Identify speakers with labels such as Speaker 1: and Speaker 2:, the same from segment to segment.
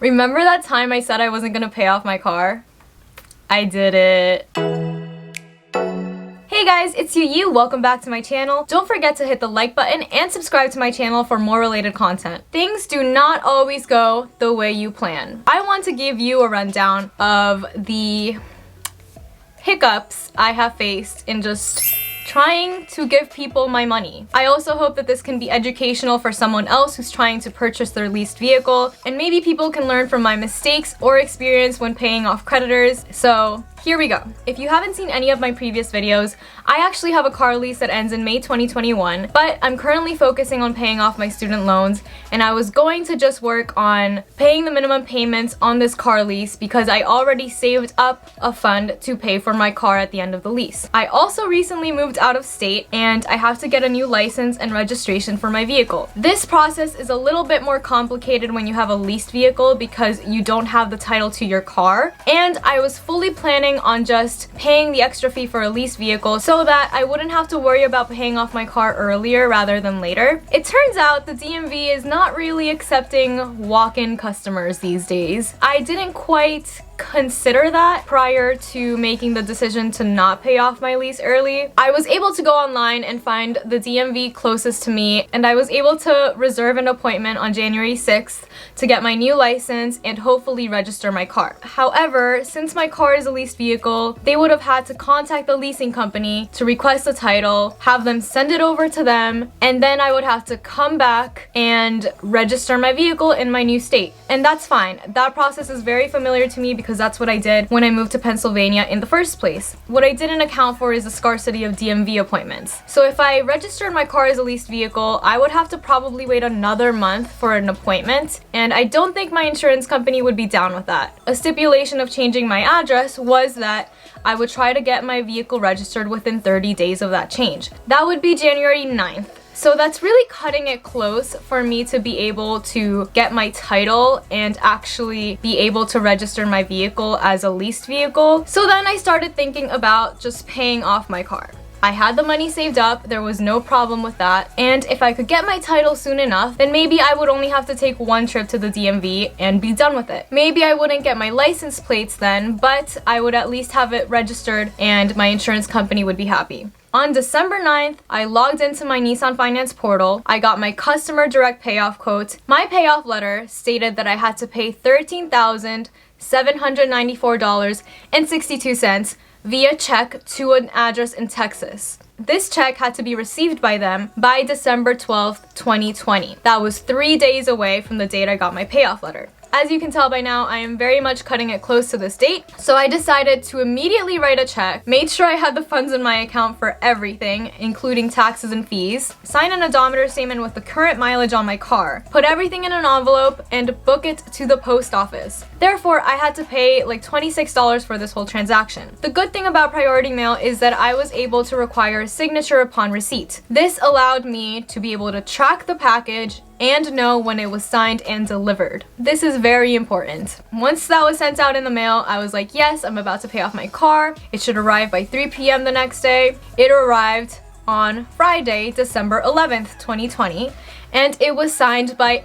Speaker 1: Remember that time I said I wasn't gonna pay off my car? I did it. Hey guys, it's siu-yee. Welcome back to my channel. Don't forget to hit the like button and subscribe to my channel for more related content. Things do not always go the way you plan. I want to give you a rundown of the hiccups I have faced in just trying to give people my money. I also hope that this can be educational for someone else who's trying to purchase their leased vehicle, and maybe people can learn from my mistakes or experience when paying off creditors. So here we go. If you haven't seen any of my previous videos, I actually have a car lease that ends in May 2021, but I'm currently focusing on paying off my student loans, and I was going to just work on paying the minimum payments on this car lease because I already saved up a fund to pay for my car at the end of the lease. I also recently moved out of state, and I have to get a new license and registration for my vehicle. This process is a little bit more complicated when you have a leased vehicle because you don't have the title to your car, and I was fully planning on just paying the extra fee for a leased vehicle so that I wouldn't have to worry about paying off my car earlier rather than later. It turns out the DMV is not really accepting walk-in customers these days. I didn't quite consider that prior to making the decision to not pay off my lease early. I was able to go online and find the DMV closest to me, and I was able to reserve an appointment on January 6th to get my new license and hopefully register my car. However, since my car is a leased vehicle, they would have had to contact the leasing company to request a title, have them send it over to them, and then I would have to come back and register my vehicle in my new state. And that's fine. That process is very familiar to me because that's what I did when I moved to Pennsylvania in the first place. What I didn't account for is the scarcity of DMV appointments. So if I registered my car as a leased vehicle, I would have to probably wait another month for an appointment, and I don't think my insurance company would be down with that. A stipulation of changing my address was that I would try to get my vehicle registered within 30 days of that change. That would be January 9th. So that's really cutting it close for me to be able to get my title and actually be able to register my vehicle as a leased vehicle. So then I started thinking about just paying off my car. I had the money saved up, there was no problem with that, and if I could get my title soon enough, then maybe I would only have to take one trip to the DMV and be done with it. Maybe I wouldn't get my license plates then, but I would at least have it registered and my insurance company would be happy. On December 9th, I logged into my Nissan Finance portal. I got my customer direct payoff quote. My payoff letter stated that I had to pay $13,794.62 via check to an address in Texas. This check had to be received by them by December 12th, 2020. That was 3 days away from the date I got my payoff letter. As you can tell by now, I am very much cutting it close to this date, so I decided to immediately write a check, made sure I had the funds in my account for everything, including taxes and fees, sign an odometer statement with the current mileage on my car, put everything in an envelope, and book it to the post office. Therefore, I had to pay like $26 for this whole transaction. The good thing about priority mail is that I was able to require a signature upon receipt. This allowed me to be able to track the package and know when it was signed and delivered. This is very important. Once that was sent out in the mail, I was like, yes, I'm about to pay off my car. It should arrive by 3 p.m. the next day. It arrived on Friday, December 11th, 2020, and it was signed by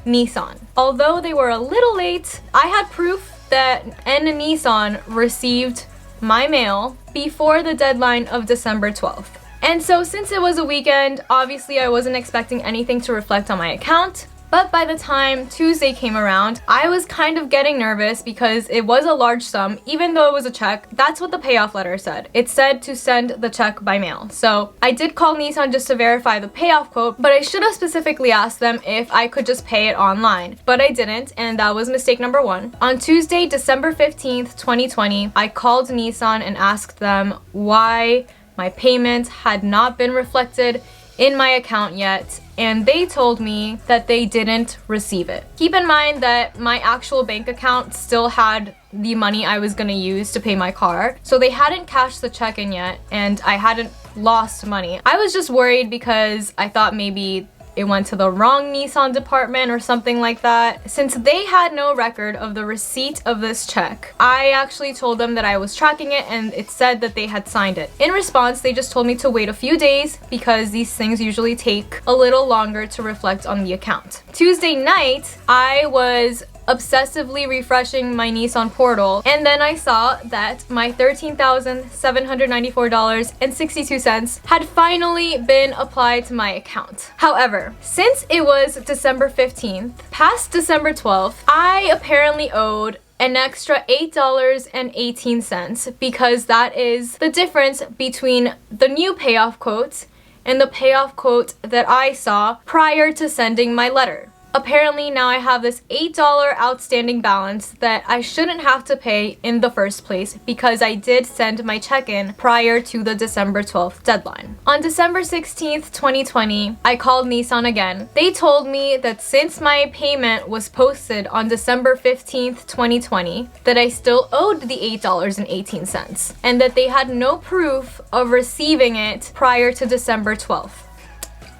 Speaker 1: Nissan. Although they were a little late, I had proof that Nissan received my mail before the deadline of December 12th. And so since it was a weekend, obviously I wasn't expecting anything to reflect on my account. But by the time Tuesday came around, I was kind of getting nervous because it was a large sum, even though it was a check. That's what the payoff letter said. It said to send the check by mail. So I did call Nissan just to verify the payoff quote, but I should have specifically asked them if I could just pay it online. But I didn't, and that was mistake number one. On Tuesday, December 15th, 2020, I called Nissan and asked them why my payment had not been reflected in my account yet, and they told me that they didn't receive it. Keep in mind that my actual bank account still had the money I was gonna use to pay my car, so they hadn't cashed the check in yet, and I hadn't lost money. I was just worried because I thought maybe it went to the wrong Nissan department or something like that. Since they had no record of the receipt of this check, I actually told them that I was tracking it and it said that they had signed it. In response, they just told me to wait a few days because these things usually take a little longer to reflect on the account. Tuesday night, I was obsessively refreshing my Nissan portal, and then I saw that my $13,794.62 had finally been applied to my account. However, since it was December 15th, past December 12th, I apparently owed an extra $8.18 because that is the difference between the new payoff quote and the payoff quote that I saw prior to sending my letter. Apparently now I have this $8 outstanding balance that I shouldn't have to pay in the first place because I did send my check-in prior to the December 12th deadline. On December 16th, 2020, I called Nissan again. They told me that since my payment was posted on December 15th, 2020, that I still owed the $8.18 and that they had no proof of receiving it prior to December 12th.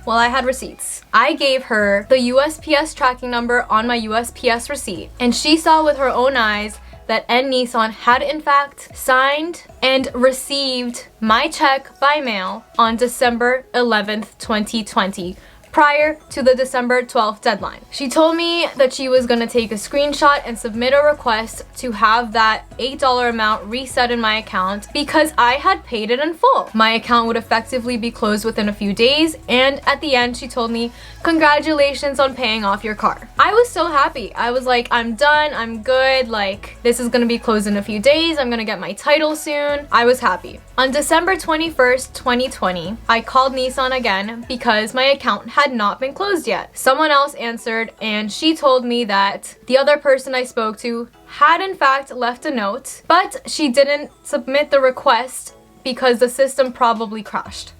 Speaker 1: Well, I had receipts. I gave her the USPS tracking number on my USPS receipt, and she saw with her own eyes that Nissan had in fact signed and received my check by mail on December 11th, 2020. Prior to the December 12th deadline. She told me that she was going to take a screenshot and submit a request to have that $8 amount reset in my account because I had paid it in full. My account would effectively be closed within a few days, and at the end she told me, "Congratulations on paying off your car." I was so happy. I was like, I'm done, I'm good, like this is going to be closed in a few days, I'm going to get my title soon. I was happy. On December 21st, 2020, I called Nissan again because my account had not been closed yet. Someone else answered and she told me that the other person I spoke to had in fact left a note, but she didn't submit the request because the system probably crashed.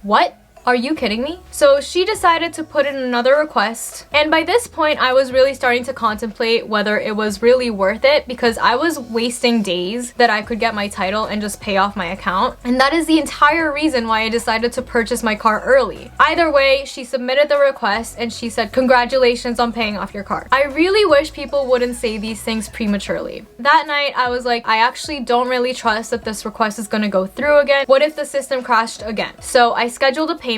Speaker 1: What? Are you kidding me? So she decided to put in another request, and by this point I was really starting to contemplate whether it was really worth it because I was wasting days that I could get my title and just pay off my account, and that is the entire reason why I decided to purchase my car early. Either way, she submitted the request and she said, "Congratulations on paying off your car." I really wish people wouldn't say these things prematurely. That night I was like, I actually don't really trust that this request is gonna go through again. What if the system crashed again? So I scheduled a payment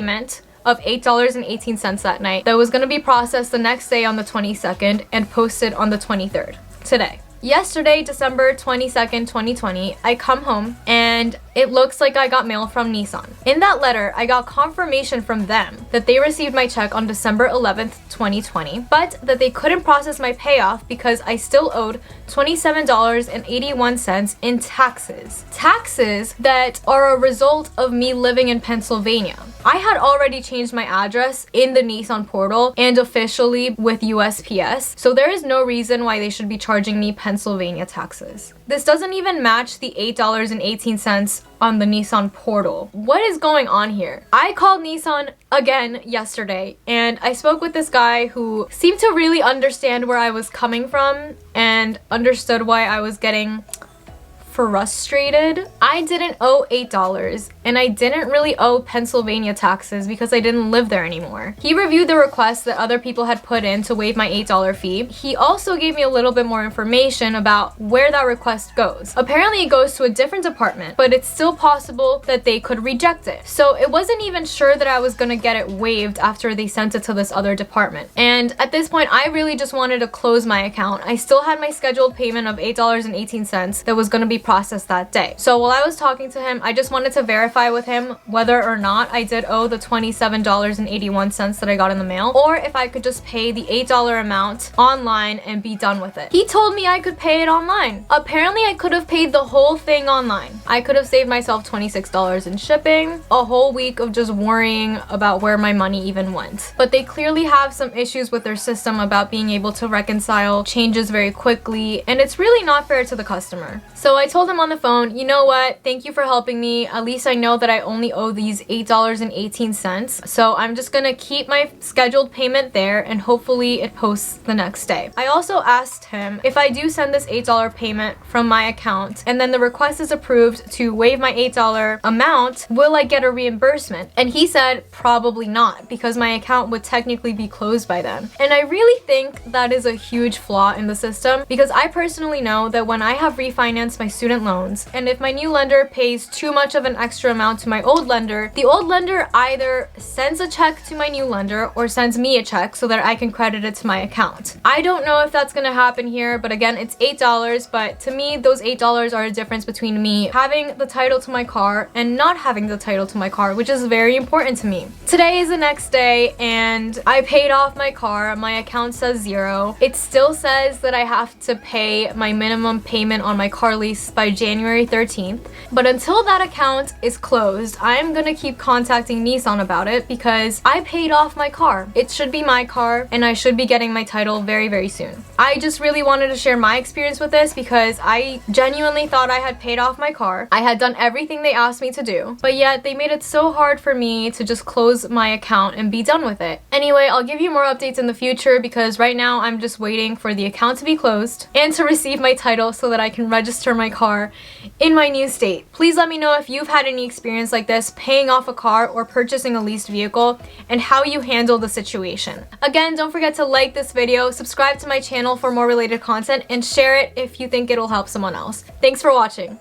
Speaker 1: of $8.18 that night that was going to be processed the next day on the 22nd and posted on the 23rd, today. Yesterday, December 22nd, 2020, I come home and it looks like I got mail from Nissan. In that letter, I got confirmation from them that they received my check on December 11th, 2020, but that they couldn't process my payoff because I still owed $27.81 in taxes. Taxes that are a result of me living in Pennsylvania. I had already changed my address in the Nissan portal and officially with USPS, so there is no reason why they should be charging me Pennsylvania taxes. This doesn't even match the $8.18 on the Nissan portal. What is going on here? I called Nissan again yesterday and I spoke with this guy who seemed to really understand where I was coming from and understood why I was getting frustrated. I didn't owe $8 and I didn't really owe Pennsylvania taxes because I didn't live there anymore. He reviewed the request that other people had put in to waive my $8 fee. He also gave me a little bit more information about where that request goes. Apparently it goes to a different department, but it's still possible that they could reject it. So it wasn't even sure that I was gonna get it waived after they sent it to this other department. And at this point, I really just wanted to close my account. I still had my scheduled payment of $8.18 that was gonna be processed that day. So while I was talking to him, I just wanted to verify with him whether or not I did owe the $27.81 that I got in the mail, or if I could just pay the $8 amount online and be done with it. He told me I could pay it online. Apparently I could have paid the whole thing online. I could have saved myself $26 in shipping, a whole week of just worrying about where my money even went. But they clearly have some issues with their system about being able to reconcile changes very quickly, and it's really not fair to the customer. So I told him on the phone, you know what, thank you for helping me. At least I know that I only owe these $8.18. So I'm just gonna keep my scheduled payment there and hopefully it posts the next day. I also asked him if I do send this $8 payment from my account and then the request is approved to waive my $8 amount, will I get a reimbursement? And he said probably not because my account would technically be closed by then. And I really think that is a huge flaw in the system because I personally know that when I have refinanced my student loans. And if my new lender pays too much of an extra amount to my old lender, the old lender either sends a check to my new lender or sends me a check so that I can credit it to my account. I don't know if that's gonna happen here, but again, it's $8, but to me, those $8 are a difference between me having the title to my car and not having the title to my car, which is very important to me. Today is the next day and I paid off my car. My account says 0. It still says that I have to pay my minimum payment on my car lease by January 13th. But until that account is closed, I am gonna keep contacting Nissan about it because I paid off my car. It should be my car and I should be getting my title very, very soon. I just really wanted to share my experience with this because I genuinely thought I had paid off my car. I had done everything they asked me to do, but yet they made it so hard for me to just close my account and be done with it. Anyway, I'll give you more updates in the future because right now I'm just waiting for the account to be closed and to receive my title so that I can register my car in my new state. Please let me know if you've had any experience like this paying off a car or purchasing a leased vehicle and how you handle the situation. Again, don't forget to like this video, subscribe to my channel for more related content, and share it if you think it'll help someone else. Thanks for watching.